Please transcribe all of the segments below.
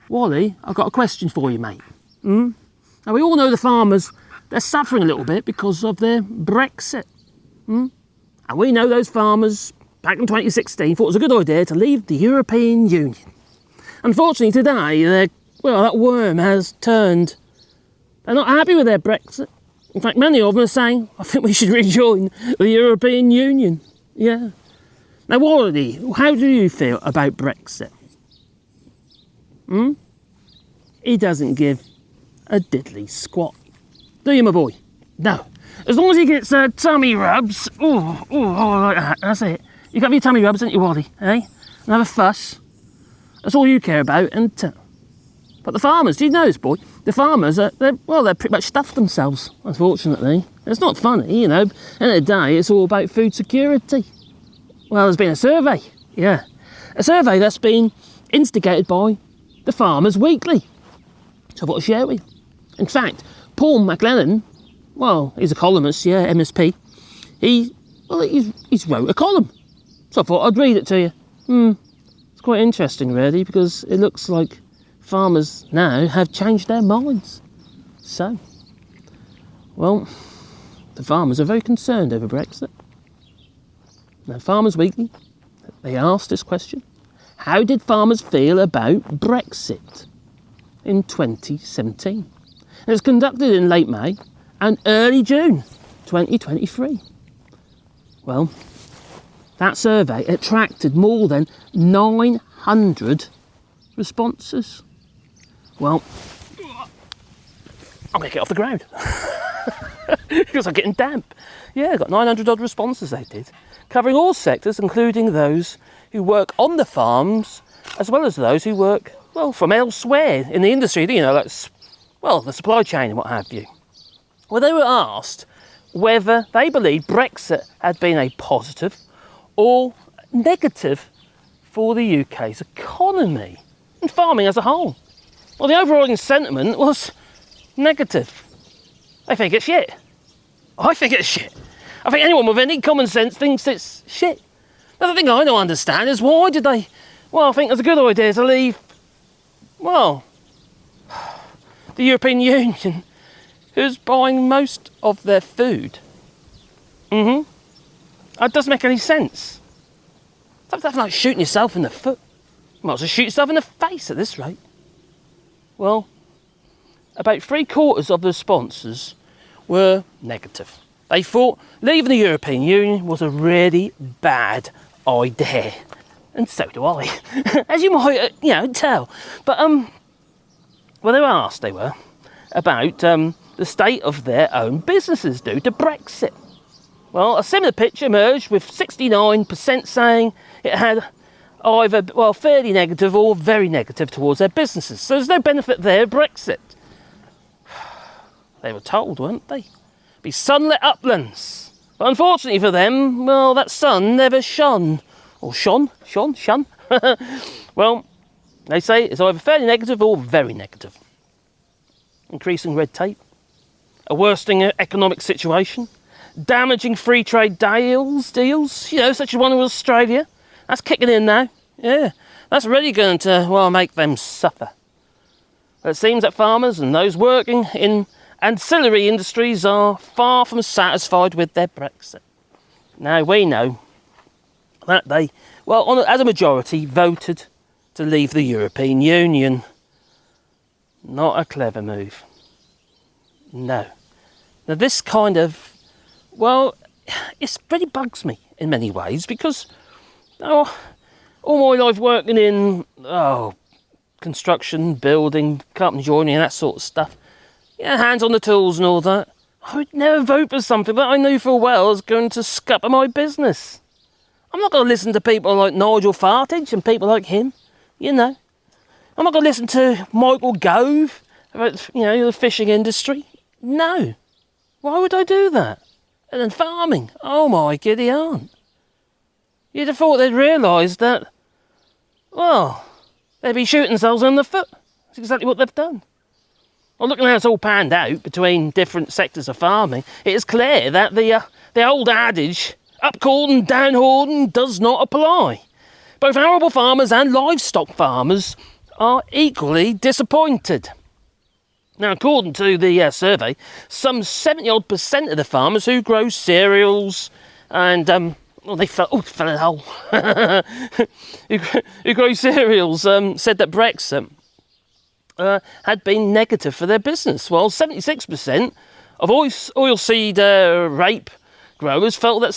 Wally, I've got a question for you, mate. Now, we all know the farmers, they're suffering a little bit because of their Brexit. And we know those farmers, back in 2016, thought it was a good idea to leave the European Union. Unfortunately, today, that worm has turned. They're not happy with their Brexit. In fact, many of them are saying, I think we should rejoin the European Union. Yeah. Now, Wally, how do you feel about Brexit? He doesn't give a diddly squat. Do you, my boy? No. As long as he gets tummy rubs, like that, that's it. You got your tummy rubs, haven't you, Wally? Eh? And have a fuss. That's all you care about, but the farmers, do you know this, boy? The farmers, they're pretty much stuffed themselves, unfortunately. It's not funny, At the end of the day, it's all about food security. Well, there's been a survey, yeah. A survey that's been instigated by the Farmers Weekly. So I thought I'd share it with you. In fact, Paul McLennan, he's a columnist, yeah, MSP. He's wrote a column. So I thought I'd read it to you. It's quite interesting, really, because it looks like farmers now have changed their minds. So, the farmers are very concerned over Brexit. Now, Farmers Weekly, they asked this question. How did farmers feel about Brexit in 2017? It was conducted in late May and early June 2023. Well, that survey attracted more than 900 responses. Well, I'm going to get off the ground because I'm getting damp. Yeah, got 900 odd responses they did, covering all sectors, including those who work on the farms, as well as those who work, from elsewhere in the industry, the supply chain and what have you. Well, they were asked whether they believed Brexit had been a positive or negative for the UK's economy and farming as a whole. Well, the overriding sentiment was negative. They think it's shit. I think it's shit. I think anyone with any common sense thinks it's shit. Now, the thing I don't understand is why did they... I think it's a good idea to leave, the European Union, who's buying most of their food. That doesn't make any sense. It's like shooting yourself in the foot. You might as well shoot yourself in the face at this rate. Well, about 3/4 of the responses were negative. They thought leaving the European Union was a really bad idea. And so do I, as you might, tell. But, they were asked, about the state of their own businesses due to Brexit. Well, a similar picture emerged with 69% saying it had either, fairly negative or very negative towards their businesses. So there's no benefit there of Brexit. They were told, weren't they? Be sunlit uplands. But unfortunately for them, that sun never shone. Or shone? Well, they say it's either fairly negative or very negative. Increasing red tape, a worsening economic situation, damaging free trade deals, such as one with Australia. That's kicking in now. Yeah, that's really going to, make them suffer. But it seems that farmers and those working in ancillary industries are far from satisfied with their Brexit. Now, we know that they, as a majority, voted to leave the European Union. Not a clever move. No. Now, this kind of, it really bugs me in many ways because all my life working in construction, building, carpentry, joinery and that sort of stuff, hands on the tools and all that, I would never vote for something that I knew full well was going to scupper my business. I'm not going to listen to people like Nigel Farage and people like him, I'm not going to listen to Michael Gove about, the fishing industry. No. Why would I do that? And then farming. Oh my giddy aunt. You'd have thought they'd realised that, they'd be shooting themselves in the foot. That's exactly what they've done. Well, looking how it's all panned out between different sectors of farming, it is clear that the old adage, up called and down hauled, does not apply. Both arable farmers and livestock farmers are equally disappointed. Now, according to the survey, some 70% of the farmers who grow cereals and they fell in a hole. who grow cereals said that Brexit had been negative for their business. Well, 76% of oilseed rape growers felt that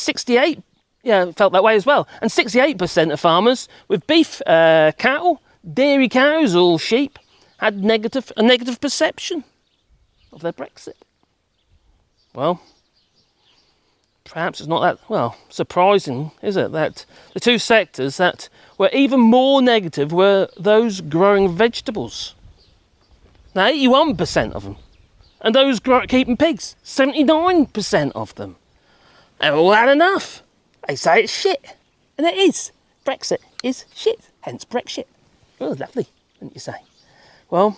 felt that way as well, and 68% of farmers with beef cattle, dairy cows, or sheep had a negative perception of their Brexit. Well, perhaps it's not that, surprising, is it, that the two sectors that were even more negative were those growing vegetables. Now, 81% of them. And those keeping pigs, 79% of them. They've all had enough. They say it's shit. And it is. Brexit is shit. Hence Brexit. Oh, lovely, wouldn't you say? Well,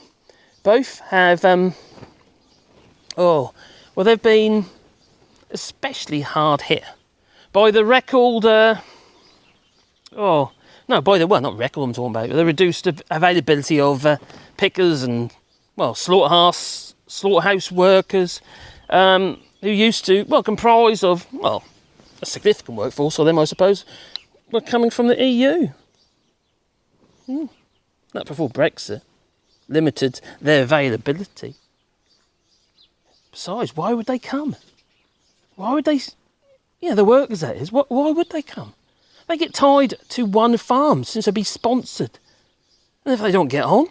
both have, they've been especially hard hit by the record, not record I'm talking about, the reduced availability of pickers and, slaughterhouse workers, who used to, comprise of, a significant workforce of them, I suppose, were coming from the EU. That before Brexit limited their availability. Besides, why would they come? Why would they... the workers, that is. Why would they come? They get tied to one farm since they'd be sponsored. And if they don't get on,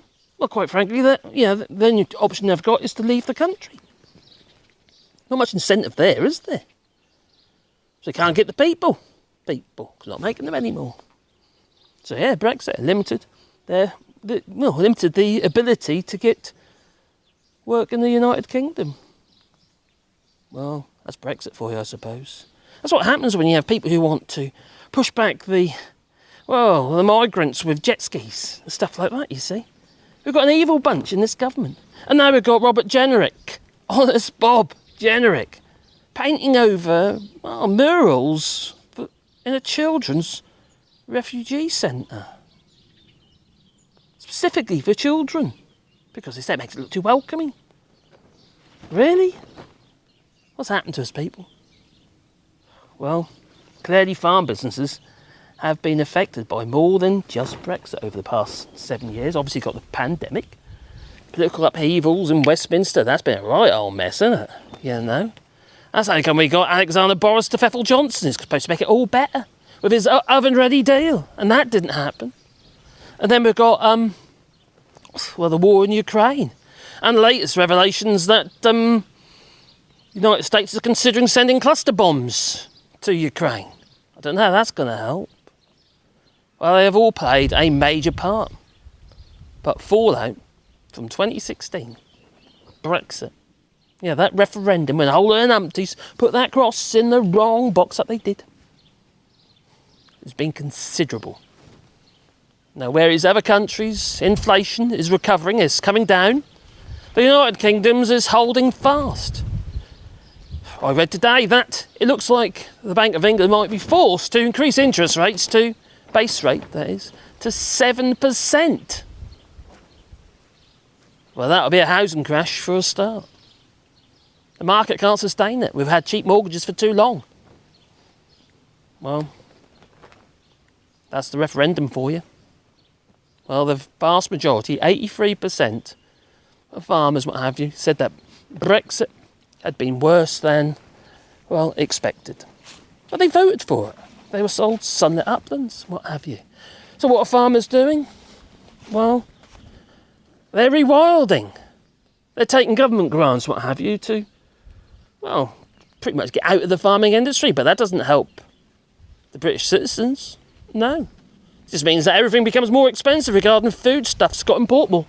quite frankly, then your option they've got is to leave the country. Not much incentive there, is there? So they can't get the people. People, because not making them anymore. So Brexit limited the ability to get work in the United Kingdom. Well, that's Brexit for you, I suppose. That's what happens when you have people who want to push back the migrants with jet skis and stuff like that, you see. We've got an evil bunch in this government. And now we've got Robert Jenrick, honest Bob Jenrick, painting over murals in a children's refugee centre. Specifically for children, because they say it makes it look too welcoming. Really? What's happened to us people? Well, clearly farm businesses have been affected by more than just Brexit over the past 7 years. Obviously got the pandemic, political upheavals in Westminster. That's been a right old mess, isn't it? That's how come we got Alexander Boris to Pfeffel Johnson. He's supposed to make it all better with his oven-ready deal, and that didn't happen. And then we've got the war in Ukraine, and the latest revelations that the United States is considering sending cluster bombs to Ukraine. I don't know how that's going to help. Well, they have all played a major part. But fallout from 2016, Brexit, that referendum when whole and umpties put that cross in the wrong box that they did, has been considerable. Now, whereas other countries, inflation is recovering, is coming down, the United Kingdom's is holding fast. I read today that it looks like the Bank of England might be forced to increase interest rates to, base rate that is, to 7%. Well, that'll be a housing crash for a start. The market can't sustain it. We've had cheap mortgages for too long. Well, that's the referendum for you. Well, the vast majority, 83% of farmers, what have you, said that Brexit had been worse than, expected. But they voted for it. They were sold sunlit uplands, what have you. So what are farmers doing? Well, they're rewilding. They're taking government grants, what have you, to, pretty much get out of the farming industry. But that doesn't help the British citizens. No. It just means that everything becomes more expensive regarding foodstuffs got importable.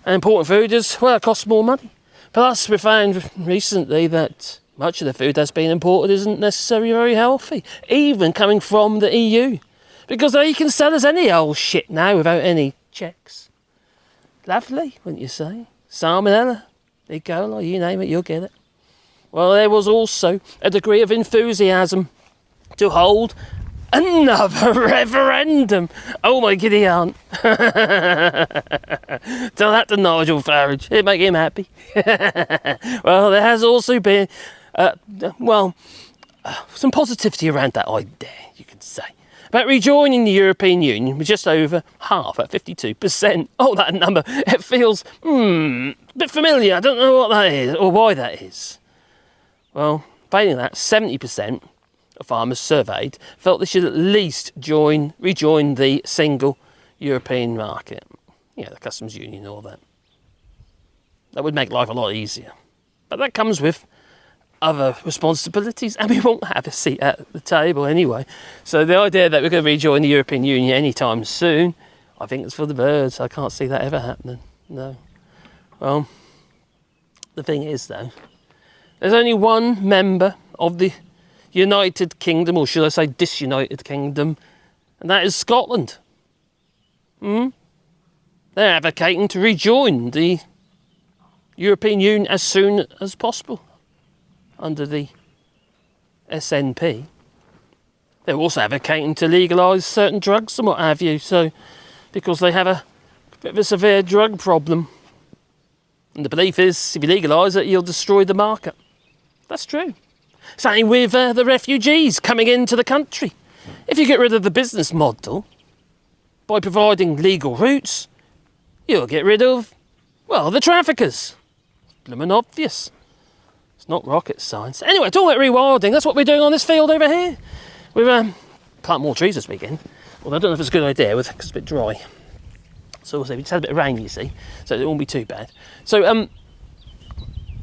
And importing food it costs more money. Plus, we found recently that much of the food that's been imported isn't necessarily very healthy, even coming from the EU. Because they can sell us any old shit now without any checks. Lovely, wouldn't you say? Salmonella, E. coli, you name it, you'll get it. Well, there was also a degree of enthusiasm to hold Another referendum. Oh my giddy aunt. Tell that to Nigel Farage. It'd make him happy. Well, there has also been, some positivity around that idea, you could say. About rejoining the European Union with just over half, at 52%. Oh, that number, it feels, a bit familiar. I don't know what that is, or why that is. Well, failing that, 70% of farmers surveyed felt they should at least rejoin the single European market. The customs union and all that. That would make life a lot easier. But that comes with other responsibilities, and we won't have a seat at the table anyway. So the idea that we're going to rejoin the European Union anytime soon, I think it's for the birds. I can't see that ever happening. No. Well, the thing is though, there's only one member of the United Kingdom, or should I say disunited kingdom, and that is Scotland. They're advocating to rejoin the European Union as soon as possible under the SNP. They're also advocating to legalise certain drugs and what have you, so because they have a bit of a severe drug problem. And the belief is, if you legalise it, you'll destroy the market. That's true. Same with the refugees coming into the country. If you get rid of the business model by providing legal routes, you'll get rid of, the traffickers. Blooming obvious. It's not rocket science. Anyway, it's all about rewilding. That's what we're doing on this field over here. We're planting more trees this weekend. Well, I don't know if it's a good idea because it's a bit dry. So we'll see. We just had a bit of rain, you see, so it won't be too bad. So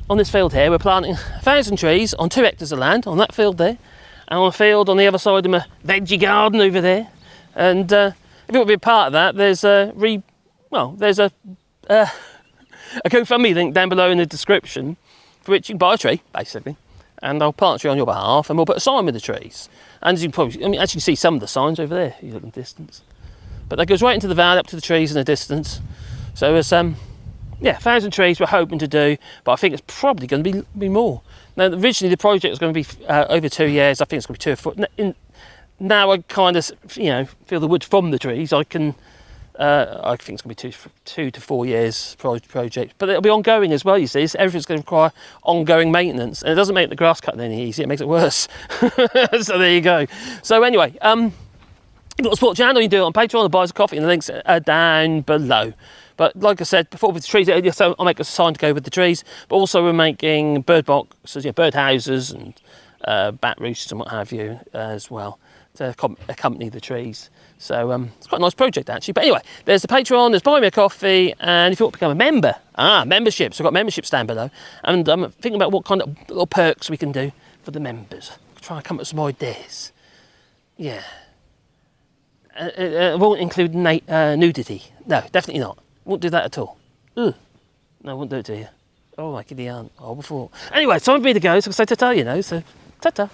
on this field here, we're planting 1,000 trees on 2 hectares of land on that field there, and on a field on the other side of my veggie garden over there. And if you want to be a part of that, there's a GoFundMe link down below in the description, for which you can buy a tree, basically, and I'll plant a tree on your behalf, and we'll put a sign with the trees. And as you can actually see some of the signs over there, if you look in the distance. But that goes right into the valley, up to the trees in the distance. So there's 1,000 trees we're hoping to do, but I think it's probably going to be more. Now, originally the project was going to be over 2 years. I think it's going to be 2 or 4. Now I kind of, feel the wood from the trees. I think it's going to be 2 to 4 years project, but it'll be ongoing as well. You see, everything's going to require ongoing maintenance, and it doesn't make the grass cutting any easier. It makes it worse. So there you go. So anyway, if you want to support the channel, you can do it on Patreon or buy us a coffee, and the links are down below. But like I said before, with the trees, so I'll make a sign to go with the trees. But also we're making bird boxes, bird houses, and bat roosts and what have you as well to accompany the trees. So it's quite a nice project actually. But anyway, there's the Patreon, there's Buy Me a Coffee, and if you want to become a member, memberships. I've got memberships down below, and I'm thinking about what kind of little perks we can do for the members. Try and come up with some ideas. Yeah. It won't include nudity. No, definitely not. Won't do that at all. Ugh. No, I won't do it to you. Oh, my giddy aunt. Oh, before. Anyway, time for me to go, so I say ta-ta, so ta-ta.